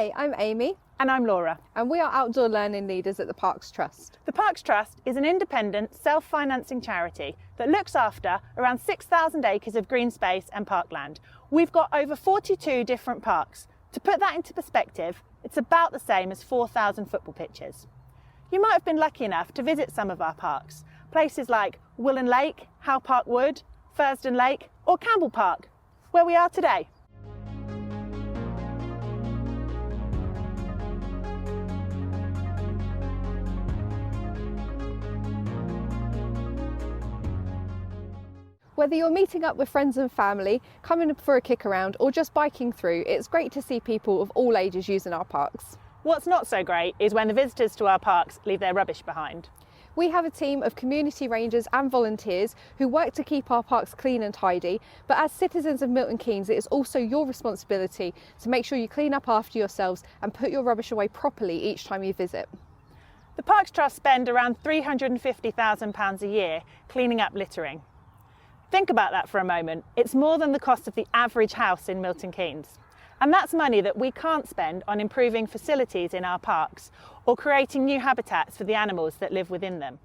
Hi, I'm Amy. And I'm Laura. And we are outdoor learning leaders at the Parks Trust. The Parks Trust is an independent, self-financing charity that looks after around 6,000 acres of green space and parkland. We've got over 42 different parks. To put that into perspective, it's about the same as 4,000 football pitches. You might have been lucky enough to visit some of our parks, places like Willen Lake, Howe Park Wood, Fursdon Lake or Campbell Park, where we are today. Whether you're meeting up with friends and family, coming for a kick around or just biking through, it's great to see people of all ages using our parks. What's not so great is when the visitors to our parks leave their rubbish behind. We have a team of community rangers and volunteers who work to keep our parks clean and tidy, but as citizens of Milton Keynes, it is also your responsibility to make sure you clean up after yourselves and put your rubbish away properly each time you visit. The Parks Trust spend around £350,000 a year cleaning up littering. Think about that for a moment. It's more than the cost of the average house in Milton Keynes. And that's money that we can't spend on improving facilities in our parks or creating new habitats for the animals that live within them.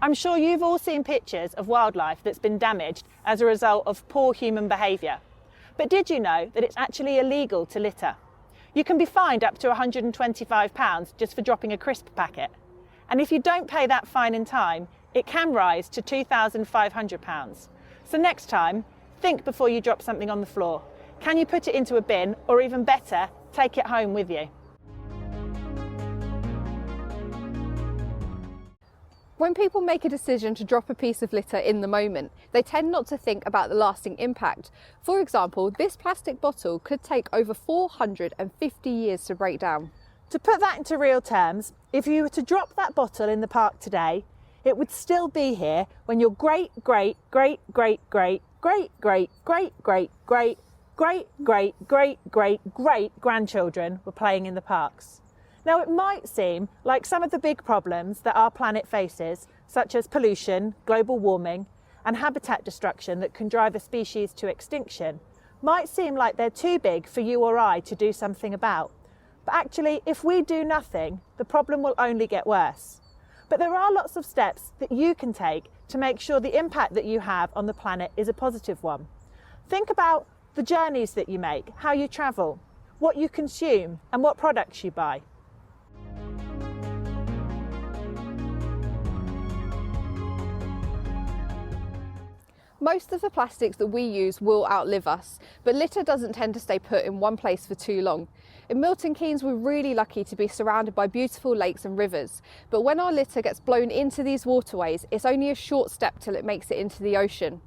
I'm sure you've all seen pictures of wildlife that's been damaged as a result of poor human behaviour. But did you know that it's actually illegal to litter? You can be fined up to £125 just for dropping a crisp packet. And if you don't pay that fine in time, it can rise to £2,500. So next time, think before you drop something on the floor. Can you put it into a bin, or even better, take it home with you? When people make a decision to drop a piece of litter in the moment, they tend not to think about the lasting impact. For example, this plastic bottle could take over 450 years to break down. To put that into real terms, if you were to drop that bottle in the park today, it would still be here when your great great great great great great great great great great great great great great great grandchildren were playing in the parks. Now, it might seem like some of the big problems that our planet faces, such as pollution, global warming and habitat destruction that can drive a species to extinction, might seem like they're too big for you or I to do something about. But actually, if we do nothing, the problem will only get worse. But there are lots of steps that you can take to make sure the impact that you have on the planet is a positive one. Think about the journeys that you make, how you travel, what you consume, and what products you buy. Most of the plastics that we use will outlive us, but litter doesn't tend to stay put in one place for too long. In Milton Keynes, we're really lucky to be surrounded by beautiful lakes and rivers, but when our litter gets blown into these waterways, it's only a short step till it makes it into the ocean.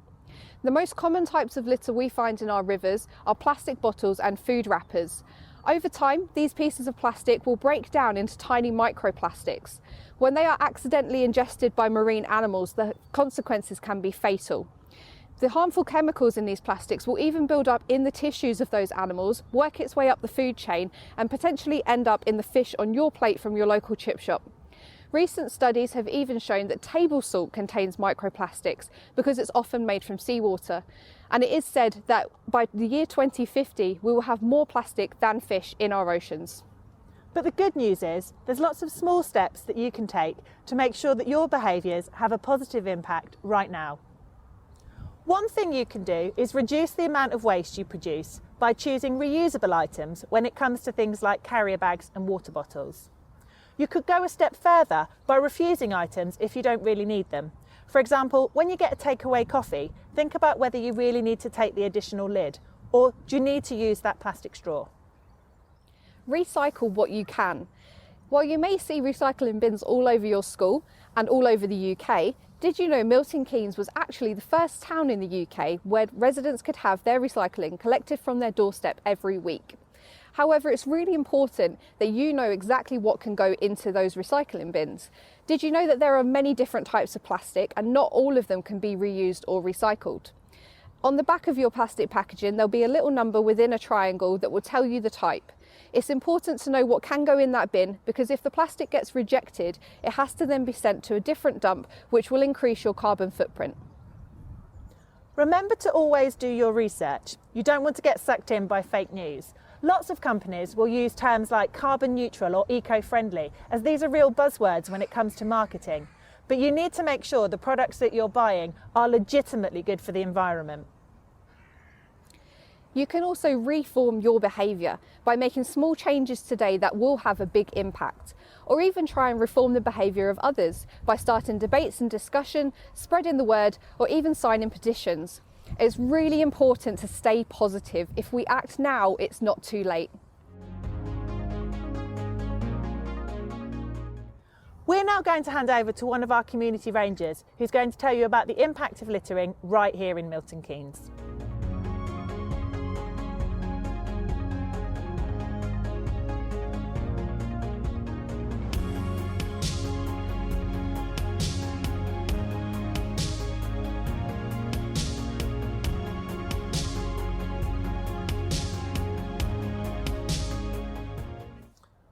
The most common types of litter we find in our rivers are plastic bottles and food wrappers. Over time, these pieces of plastic will break down into tiny microplastics. When they are accidentally ingested by marine animals, the consequences can be fatal. The harmful chemicals in these plastics will even build up in the tissues of those animals, work its way up the food chain and potentially end up in the fish on your plate from your local chip shop. Recent studies have even shown that table salt contains microplastics because it's often made from seawater. And it is said that by the year 2050, we will have more plastic than fish in our oceans. But the good news is there's lots of small steps that you can take to make sure that your behaviours have a positive impact right now. One thing you can do is reduce the amount of waste you produce by choosing reusable items when it comes to things like carrier bags and water bottles. You could go a step further by refusing items if you don't really need them. For example, when you get a takeaway coffee, think about whether you really need to take the additional lid, or do you need to use that plastic straw? Recycle what you can. While you may see recycling bins all over your school and all over the UK, did you know Milton Keynes was actually the first town in the UK where residents could have their recycling collected from their doorstep every week? However, it's really important that you know exactly what can go into those recycling bins. Did you know that there are many different types of plastic and not all of them can be reused or recycled? On the back of your plastic packaging, there'll be a little number within a triangle that will tell you the type. It's important to know what can go in that bin, because if the plastic gets rejected, it has to then be sent to a different dump, which will increase your carbon footprint. Remember to always do your research. You don't want to get sucked in by fake news. Lots of companies will use terms like carbon neutral or eco-friendly, as these are real buzzwords when it comes to marketing. But you need to make sure the products that you're buying are legitimately good for the environment. You can also reform your behaviour by making small changes today that will have a big impact, or even try and reform the behaviour of others by starting debates and discussion, spreading the word, or even signing petitions. It's really important to stay positive. If we act now, it's not too late. We're now going to hand over to one of our community rangers who's going to tell you about the impact of littering right here in Milton Keynes.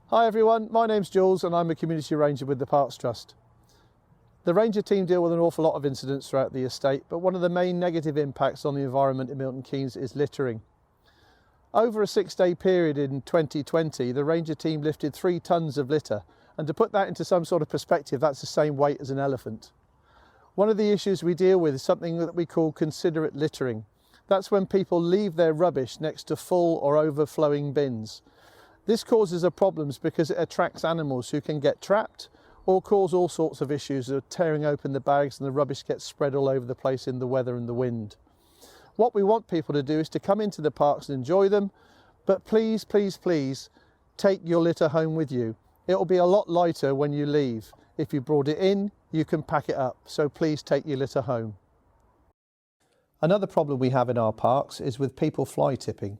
Hi everyone, my name's Jules and I'm a community ranger with the Parks Trust. The ranger team deal with an awful lot of incidents throughout the estate, but one of the main negative impacts on the environment in Milton Keynes is littering. Over a 6-day period in 2020, the ranger team lifted 3 tonnes of litter, and to put that into some sort of perspective, that's the same weight as an elephant. One of the issues we deal with is something that we call considerate littering. That's when people leave their rubbish next to full or overflowing bins. This causes problems because it attracts animals who can get trapped or cause all sorts of issues of tearing open the bags and the rubbish gets spread all over the place in the weather and the wind. What we want people to do is to come into the parks and enjoy them, but please, please, please take your litter home with you. It'll be a lot lighter when you leave. If you brought it in, you can pack it up, so please take your litter home. Another problem we have in our parks is with people fly tipping.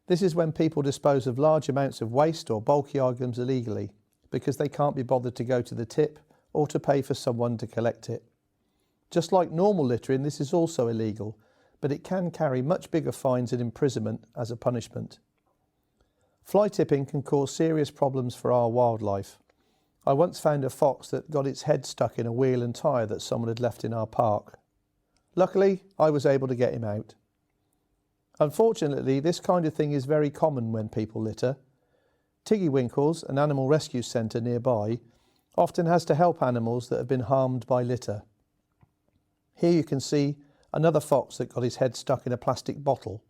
This is when people dispose of large amounts of waste or bulky items illegally because they can't be bothered to go to the tip or to pay for someone to collect it. Just like normal littering, this is also illegal, but it can carry much bigger fines and imprisonment as a punishment. Fly tipping can cause serious problems for our wildlife. I once found a fox that got its head stuck in a wheel and tyre that someone had left in our park. Luckily, I was able to get him out. Unfortunately, this kind of thing is very common when people litter. Tiggywinkles, an animal rescue centre nearby, often has to help animals that have been harmed by litter. Here you can see another fox that got his head stuck in a plastic bottle,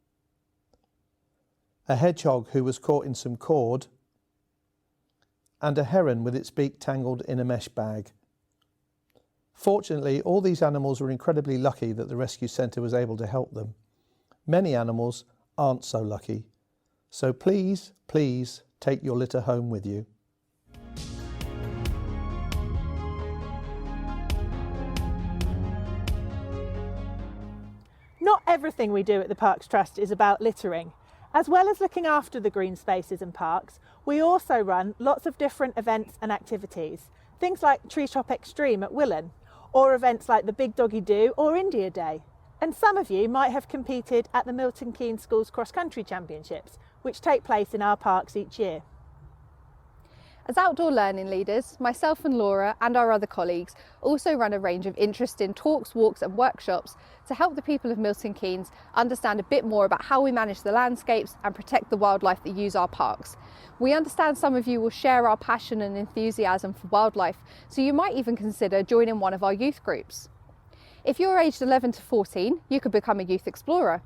a hedgehog who was caught in some cord, and a heron with its beak tangled in a mesh bag. Fortunately, all these animals were incredibly lucky that the rescue centre was able to help them. Many animals aren't so lucky. So please, please take your litter home with you. Not everything we do at the Parks Trust is about littering. As well as looking after the green spaces and parks, we also run lots of different events and activities. Things like Tree Shop Extreme at Willen, or events like the Big Doggy Do or India Day. And some of you might have competed at the Milton Keynes Schools Cross Country Championships, which take place in our parks each year. As outdoor learning leaders, myself and Laura and our other colleagues also run a range of interesting talks, walks and workshops to help the people of Milton Keynes understand a bit more about how we manage the landscapes and protect the wildlife that use our parks. We understand some of you will share our passion and enthusiasm for wildlife, so you might even consider joining one of our youth groups. If you're aged 11 to 14, you could become a Youth Explorer.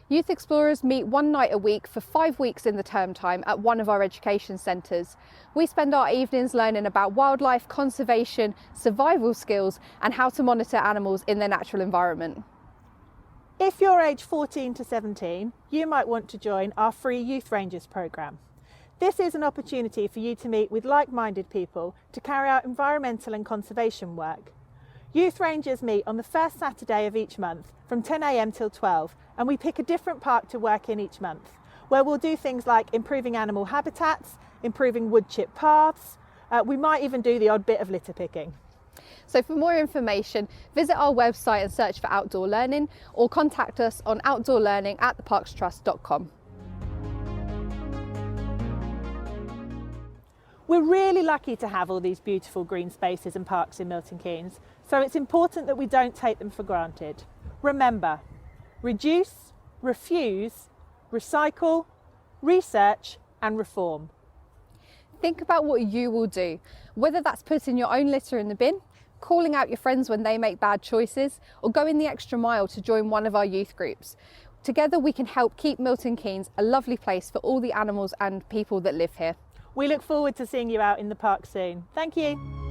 Youth Explorers meet one night a week for 5 weeks in the term time at one of our education centres. We spend our evenings learning about wildlife, conservation, survival skills and how to monitor animals in their natural environment. If you're aged 14 to 17, you might want to join our free Youth Rangers programme. This is an opportunity for you to meet with like-minded people to carry out environmental and conservation work. Youth Rangers meet on the first Saturday of each month from 10 AM till 12, and we pick a different park to work in each month, where we'll do things like improving animal habitats, improving wood chip paths. We might even do the odd bit of litter picking. So for more information, visit our website and search for Outdoor Learning, or contact us on outdoorlearning@theparkstrust.com. We're really lucky to have all these beautiful green spaces and parks in Milton Keynes, so it's important that we don't take them for granted. Remember, Reduce, refuse, recycle, research and reform. Think about what you will do, whether that's putting your own litter in the bin, calling out your friends when they make bad choices, or going the extra mile to join one of our youth groups. Together we can help keep Milton Keynes a lovely place for all the animals and people that live here. We look forward to seeing you out in the park soon. Thank you.